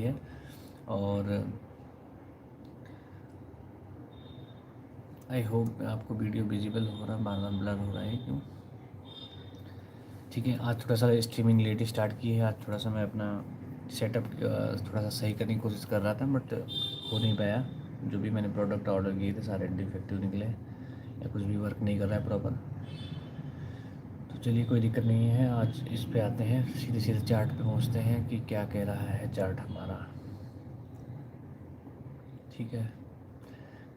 है। और I hope आपको वीडियो विजिबल हो रहा है, बार बार ब्लर हो रहा है क्यों? ठीक है, आज थोड़ा सा स्ट्रीमिंग लेट स्टार्ट की है। आज थोड़ा सा मैं अपना सेटअप थोड़ा सा सही करने की कोशिश कर रहा था, बट हो नहीं पाया। जो भी मैंने प्रोडक्ट ऑर्डर किए थे सारे डिफेक्टिव निकले या कुछ भी वर्क नहीं कर रहा है प्रॉपर। तो चलिए, कोई दिक्कत नहीं है। आज इस पे आते हैं, सीधे सीधे चार्ट पे पहुंचते हैं कि क्या कह रहा है चार्ट हमारा। ठीक है,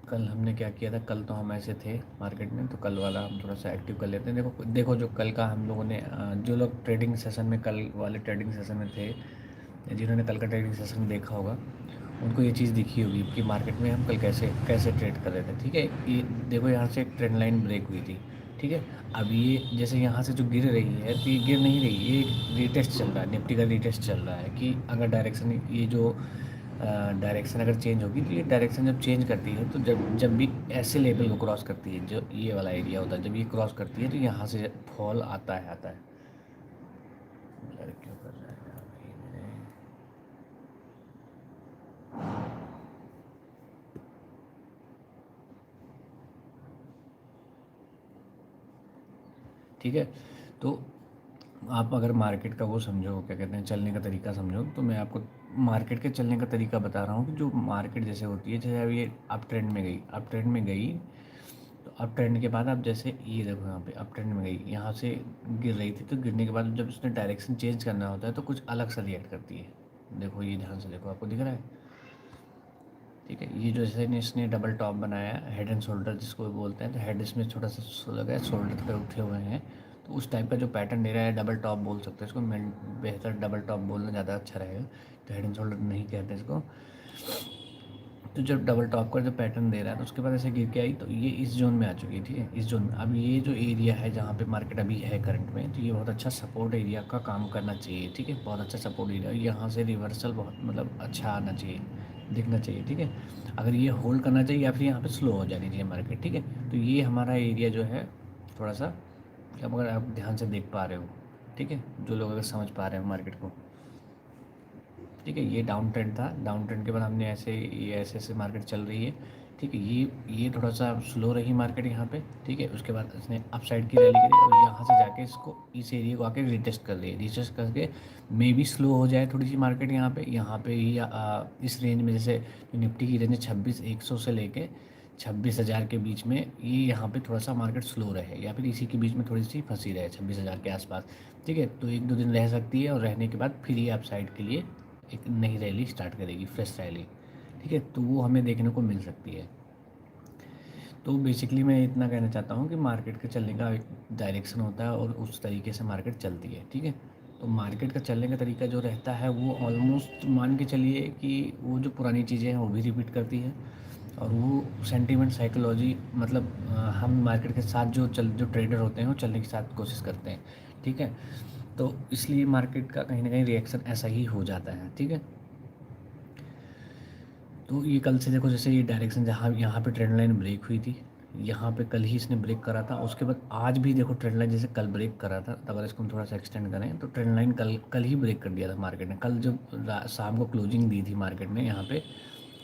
कल हमने क्या किया था? कल तो हम ऐसे थे मार्केट में, तो कल वाला हम थोड़ा सा एक्टिव कर लेते हैं। देखो देखो, जो कल का हम लोगों ने जो लोग ट्रेडिंग सेशन में, कल वाले ट्रेडिंग सेशन में थे, जिन्होंने कल का ट्रेडिंग सेशन देखा होगा, उनको ये चीज़ दिखी होगी कि मार्केट में हम कल कैसे कैसे ट्रेड कर रहे थे। ठीक है, ये देखो यहाँ से एक ट्रेंड लाइन ब्रेक हुई थी। ठीक है, अब ये जैसे यहाँ से जो गिर रही है, तो ये गिर नहीं रही, ये रीटेस्ट चल रहा है, निफ्टी का रीटेस्ट चल रहा है कि अगर डायरेक्शन, ये जो डायरेक्शन अगर चेंज होगी, तो ये डायरेक्शन जब चेंज करती है, तो जब जब भी ऐसे लेवल को क्रॉस करती है, जो ये वाला एरिया होता है, जब ये क्रॉस करती है, तो यहाँ से फॉल आता है। ब्लर क्यों कर रहा है यार भाई मेरे? ठीक है, तो आप अगर मार्केट का वो समझो, क्या कहते हैं, चलने का तरीका समझो, तो मैं आपको मार्केट के चलने का तरीका बता रहा हूँ कि जो मार्केट जैसे होती है, जैसे अब ये अप ट्रेंड में गई, अप ट्रेंड में गई, तो अप ट्रेंड के बाद आप जैसे ये देखो, यहाँ पे अप ट्रेंड में गई, यहाँ से गिर रही थी, तो गिरने के बाद जब उसने डायरेक्शन चेंज करना होता है, तो कुछ अलग सा रिएक्ट करती है। देखो, ये ध्यान से देखो, आपको दिख रहा है? ठीक है, ये जो जैसे इसने डबल टॉप बनाया, हेड एंड शोल्डर जिसको बोलते हैं, तो हेड इसमें छोटा सा लगा है, शोल्डर पे उठे हुए हैं, तो उस टाइप का जो पैटर्न दे रहा है, डबल टॉप बोल सकते हैं इसको। मैं बेहतर डबल टॉप बोलना ज़्यादा अच्छा रहेगा, तो हेड एंड शोल्डर नहीं कहते इसको। तो जब डबल टॉप का जो पैटर्न दे रहा है, तो उसके बाद ऐसे गिर के आई, तो ये इस जोन में आ चुकी है। ठीक है, इस जोन में अब ये जो एरिया है जहाँ पे मार्केट अभी है करंट में, तो ये बहुत अच्छा सपोर्ट एरिया का काम करना चाहिए। ठीक है, बहुत अच्छा सपोर्ट एरिया, यहाँ से रिवर्सल बहुत मतलब अच्छा आना चाहिए, दिखना चाहिए। ठीक है, अगर ये होल्ड करना चाहिए या फिर यहाँ पे स्लो हो जानी चाहिए मार्केट। ठीक है, तो ये हमारा एरिया जो है थोड़ा सा, अब अगर आप ध्यान से देख पा रहे हो, ठीक है, जो लोग अगर समझ पा रहे हो मार्केट को, ठीक है, ये डाउन ट्रेंड था। डाउन ट्रेंड के बाद हमने ये ऐसे ऐसे मार्केट चल रही है। ठीक है, ये थोड़ा सा स्लो रही मार्केट यहाँ पे। ठीक है, उसके बाद इसने अप साइड की रैली करी और यहाँ से जाके इसको, इस एरिया को आके रिटेस्ट कर लिया। रिटेस्ट करके मे भी स्लो हो जाए थोड़ी सी मार्केट यहाँ पे ही इस रेंज में, जैसे निफ्टी की रेंज है 26,100 से लेके 26,000 के बीच में, ये यहाँ पे थोड़ा सा मार्केट स्लो रहे, या फिर इसी के बीच में थोड़ी सी फंसी रहे 26,000 के आसपास। ठीक है, तो 1-2 दिन रह सकती है, और रहने के बाद फिर ये अप साइड के लिए एक नई रैली स्टार्ट करेगी, फ्रेश रैली। ठीक है, तो वो हमें देखने को मिल सकती है। तो बेसिकली मैं इतना कहना चाहता हूँ कि मार्केट के चलने का एक डायरेक्शन होता है, और उस तरीके से मार्केट चलती है। ठीक है, तो मार्केट का चलने का तरीका जो रहता है, वो ऑलमोस्ट मान के चलिए कि वो जो पुरानी चीज़ें हैं वो भी रिपीट करती है, और वो सेंटीमेंट साइकोलॉजी, मतलब हम मार्केट के साथ जो ट्रेडर होते हैं वो चलने की साथ कोशिश करते हैं। ठीक है, तो इसलिए मार्केट का कहीं ना कहीं रिएक्शन ऐसा ही हो जाता है। ठीक है, तो ये कल से देखो, जैसे ये डायरेक्शन जहाँ यहाँ पे ट्रेंड लाइन ब्रेक हुई थी, यहाँ पे कल ही इसने ब्रेक करा था। उसके बाद आज भी देखो ट्रेंड लाइन जैसे कल ब्रेक करा था, तो अगर इसको हम थोड़ा सा एक्सटेंड करें, तो ट्रेंड लाइन कल कल ही ब्रेक कर दिया था मार्केट ने। कल जब शाम को क्लोजिंग दी थी मार्केट ने, यहाँ पे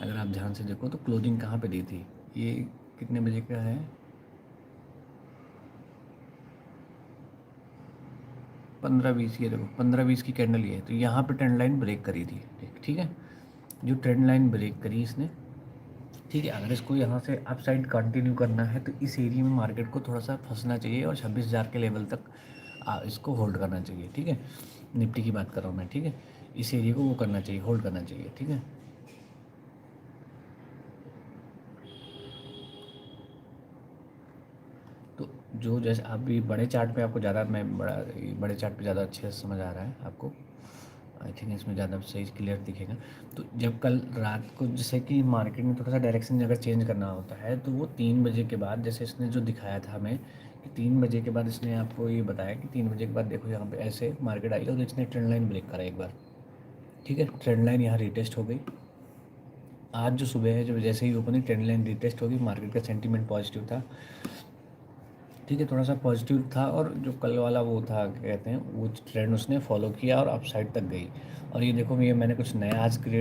अगर आप ध्यान से देखो, तो क्लोजिंग कहाँ पे दी थी, ये कितने बजे का है, 15-20, ये देखो 15-20 की कैंडल ये है, तो यहाँ पे ट्रेंड लाइन ब्रेक करी थी। ठीक है, जो ट्रेंड लाइन ब्रेक करी इसने, ठीक है, अगर इसको यहाँ से अप साइड कंटिन्यू करना है, तो इस एरिया में मार्केट को थोड़ा सा फंसना चाहिए, और 26,000 के लेवल तक इसको होल्ड करना चाहिए। ठीक है, निफ्टी की बात कर रहा हूँ मैं। ठीक है, इस एरिया को वो करना चाहिए, होल्ड करना चाहिए। ठीक है, तो जो जैसे अभी बड़े चार्ट पे आपको ज़्यादा, मैं बड़े चार्ट पे ज़्यादा अच्छे से समझ आ रहा है आपको, आई थिंक इसमें ज़्यादा सही क्लियर दिखेगा। तो जब कल रात को, जैसे कि मार्केट में थोड़ा सा डायरेक्शन अगर चेंज करना होता है, तो वो 3 बजे के बाद, जैसे इसने जो दिखाया था हमें कि 3 बजे के बाद, इसने आपको ये बताया कि 3 बजे के बाद देखो यहाँ पे ऐसे मार्केट आई, और इसने ट्रेंड लाइन ब्रेक करा एक बार। ठीक है, ट्रेंड लाइन यहाँ रिटेस्ट हो गई। आज जो सुबह है, जब जैसे ही ओपनिंग ट्रेंड लाइन रिटेस्ट होगी, मार्केट का सेंटीमेंट पॉजिटिव था। ठीक है, थोड़ा सा पॉजिटिव था, और जो कल वाला वो था, क्या कहते हैं, वो ट्रेंड उसने फॉलो किया और अप साइड तक गई। और ये देखो, ये मैंने कुछ नया आज क्रिएट